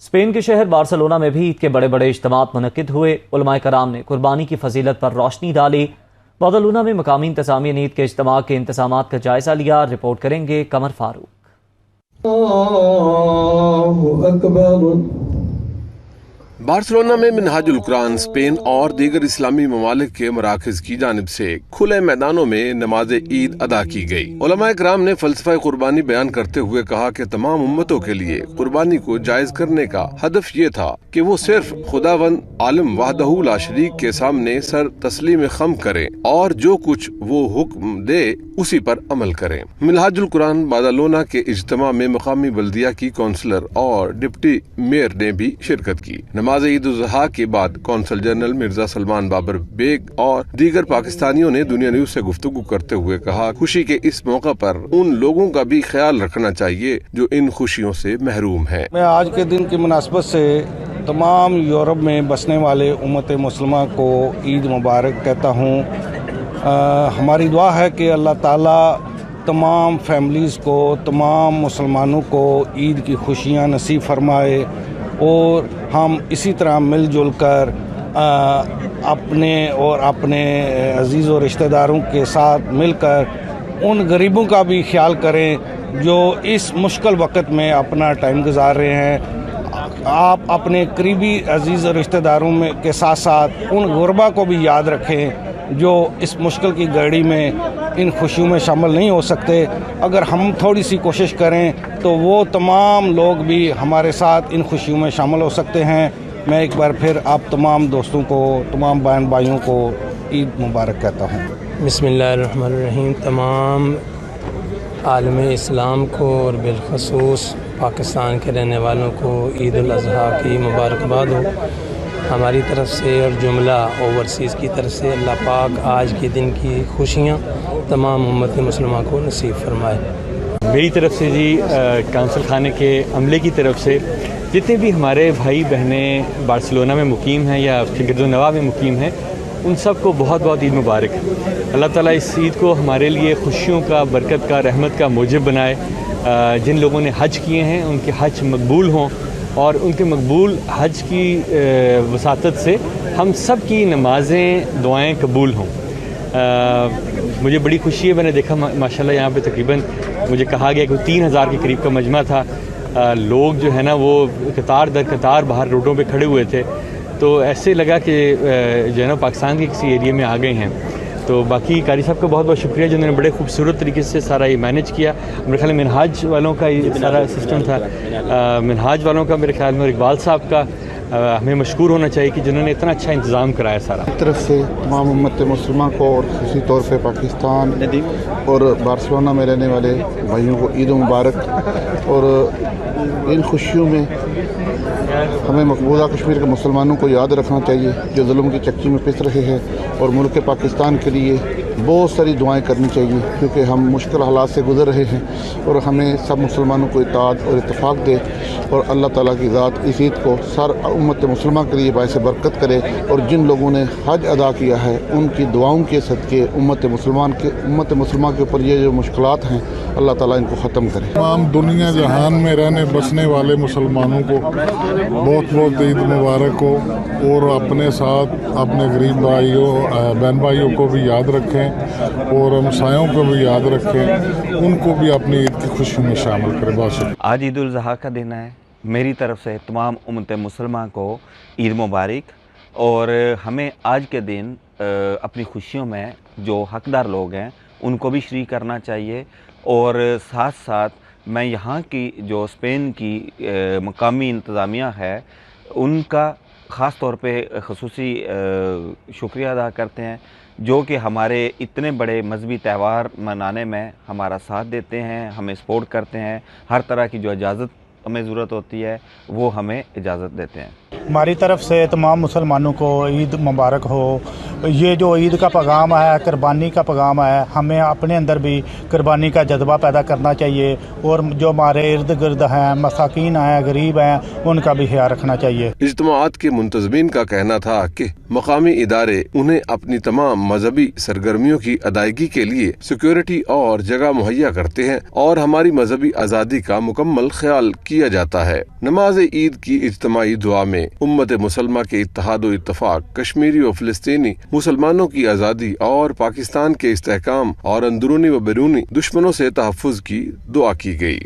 Spain के शहर Barcelona में भी ईद के बड़े बड़े इज्तिमात मुनक्किद हुए। उलमाए कराम ने कुर्बानी की फजीलत पर रोशनी डाली। बार्सिलोना में मकामी इंतजामिया ने ईद के इज्तिमा के इंतजामात का जायजा लिया। रिपोर्ट करेंगे कमर फारूक। बार्सिलोना में मिनहाजुल कुरान स्पेन और दीगर इस्लामी ममालिक के मराकज की जानिब से खुले मैदानों में नमाज ईद अदा की गई। उलमाए कराम ने फलसफा कुर्बानी बयान करते हुए कहा कि तमाम उम्मतों के लिए कुर्बानी को जायज करने का हदफ ये था कि वो सिर्फ खुदावंद आलिम वहदहू ला शरीक के सामने सर तस्लीम खम करें और जो कुछ वो हुक्म दे उसी पर अमल करें। मिनहाजुल कुरान बार्सिलोना के इज्तिमा में मकामी बल्दिया की काउंसलर और डिप्टी मेयर ने भी शिरकत की। नमाज ईद उल अज़हा के बाद कौंसल जनरल मिर्जा सलमान बाबर बेग और दीगर पाकिस्तानियों ने दुनिया न्यूज से गुफ्तगू करते हुए कहा, खुशी के इस मौका पर उन लोगों का भी ख्याल रखना चाहिए जो इन खुशियों से महरूम हैं। मैं आज के दिन की मुनासबत से तमाम यूरोप में बसने वाले उम्मत मुसलमा को ईद मुबारक कहता हूँ। हमारी दुआ है कि अल्लाह ताला तमाम फैमिलीज़ को, तमाम मुसलमानों को ईद की खुशियाँ नसीब फरमाए और हम इसी तरह मिलजुल कर अपने और अपने अजीज़ और रिश्तेदारों के साथ मिलकर उन गरीबों का भी ख्याल करें जो इस मुश्किल वक्त में अपना टाइम गुजार रहे हैं। आप अपने करीबी अजीज़ और रिश्तेदारों में के साथ साथ उन गुरबा को भी याद रखें जो इस मुश्किल की घड़ी में इन खुशियों में शामिल नहीं हो सकते। अगर हम थोड़ी सी कोशिश करें तो वो तमाम लोग भी हमारे साथ इन खुशियों में शामिल हो सकते हैं। मैं एक बार फिर आप तमाम दोस्तों को, तमाम बहन भाइयों को ईद मुबारक कहता हूँ। बिस्मिल्लाहिर्रहमानिर्रहीम। तमाम आलम इस्लाम को और बिलखसूस पाकिस्तान के रहने वालों को ईद उल अज़हा की मुबारकबाद हो हमारी तरफ से और जुमला ओवरसीज़ की तरफ से। अल्लाह पाक आज के दिन की खुशियाँ तमाम उम्मत मुसलमान को नसीब फरमाए। मेरी तरफ से जी काउंसिल खाने के अमले की तरफ से जितने भी हमारे भाई बहनें बार्सिलोना में मुकीम हैं या गिरदोनवा में मुकीम हैं, उन सब को बहुत बहुत ईद मुबारक। अल्लाह ताला इस ईद को हमारे लिए खुशियों का, बरकत का, रहमत का मूजिब बनाए। जिन लोगों ने हज किए हैं उनके हज मकबूल हों और उनके मकबूल हज की वसातत से हम सब की नमाज़ें, दुआएं कबूल हों। मुझे बड़ी खुशी है, मैंने देखा माशाल्लाह यहाँ पे तकरीबन मुझे कहा गया कि 3000 के करीब का मजमा था। लोग जो है ना वो कतार दर कतार बाहर रोडों पे खड़े हुए थे, तो ऐसे लगा कि जो है ना पाकिस्तान के किसी एरिया में आ गए हैं। तो बाकी कारी साहब का बहुत बहुत शुक्रिया जिन्होंने बड़े खूबसूरत तरीके से सारा ये मैनेज किया। मेरे ख्याल में मिनहाज वालों का ये सारा सिस्टम था, मिनहाज वालों का मेरे ख्याल में इकबाल साहब का हमें मशकूर होना चाहिए कि जिन्होंने इतना अच्छा इंतज़ाम कराया सारा। एक तरफ से तमाम उम्मत मुसलमान को और ख़ासी तौर पे पाकिस्तान और बार्सिलोना में रहने वाले भाइयों को ईद मुबारक। और इन खुशियों में हमें मकबूजा कश्मीर के मुसलमानों को याद रखना चाहिए जो जुल्म की चक्की में पिस रहे हैं, और मुल्क पाकिस्तान के लिए बहुत सारी दुआएं करनी चाहिए क्योंकि हम मुश्किल हालात से गुजर रहे हैं। और हमें सब मुसलमानों को इत्तेहाद और इत्तेफाक दे और अल्लाह ताला की ज़ात इस ईद को सर उम्मत मुसलमान के लिए बायस बरकत करे। और जिन लोगों ने हज अदा किया है उनकी दुआओं के सदक़े उम्मत मुसलमान के ऊपर ये जो मुश्किलात हैं अल्लाह ताला इनको ख़त्म करे। तमाम दुनिया जहान में रहने बसने वाले मुसलमानों को बहुत बहुत ईद मुबारक हो और अपने साथ अपने गरीब भाइयों, बहन भाइयों को भी याद रखें और हमसायों को भी याद रखें, उनको भी अपनी ईद की खुशी में शामिल करें। बस आज ईद उल अज़हा का दिन है। मेरी तरफ से तमाम उम्मत मुसलमान को ईद मुबारक। और हमें आज के दिन अपनी खुशियों में जो हकदार लोग हैं उनको भी शरीक करना चाहिए। और साथ साथ मैं यहाँ की जो स्पेन की मकामी इंतज़ामिया है उनका ख़ास तौर पे ख़ुसूसी शुक्रिया अदा करते हैं जो कि हमारे इतने बड़े मजहबी त्यौहार मनाने में हमारा साथ देते हैं, हमें सपोर्ट करते हैं। हर तरह की जो इजाज़त हमें ज़रूरत होती है वो हमें इजाज़त देते हैं। हमारी तरफ से तमाम मुसलमानों को ईद मुबारक हो। ये जो ईद का पैगाम है, कुर्बानी का पैगाम है, हमें अपने अंदर भी कुर्बानी का जज्बा पैदा करना चाहिए और जो हमारे इर्द गिर्द हैं, मसाकीन हैं, गरीब हैं, उनका भी ख्याल रखना चाहिए। इज्तिमात के मुंतज़मीन का कहना था कि मकामी इदारे उन्हें अपनी तमाम मजहबी सरगर्मियों की अदायगी के लिए सिक्योरिटी और जगह मुहैया करते हैं और हमारी मजहबी आज़ादी का मुकम्मल ख्याल किया जाता है। नमाज ईद की इज्तिमाई दुआ में उम्मत मुसलमा के इत्तेहाद व इत्तफाक, कश्मीरी व फ़िलिस्तीनी मुसलमानों की आज़ादी और पाकिस्तान के इस्तेहकाम और अंदरूनी व बैरूनी दुश्मनों से तहफ़्फ़ुज़ की दुआ की गई।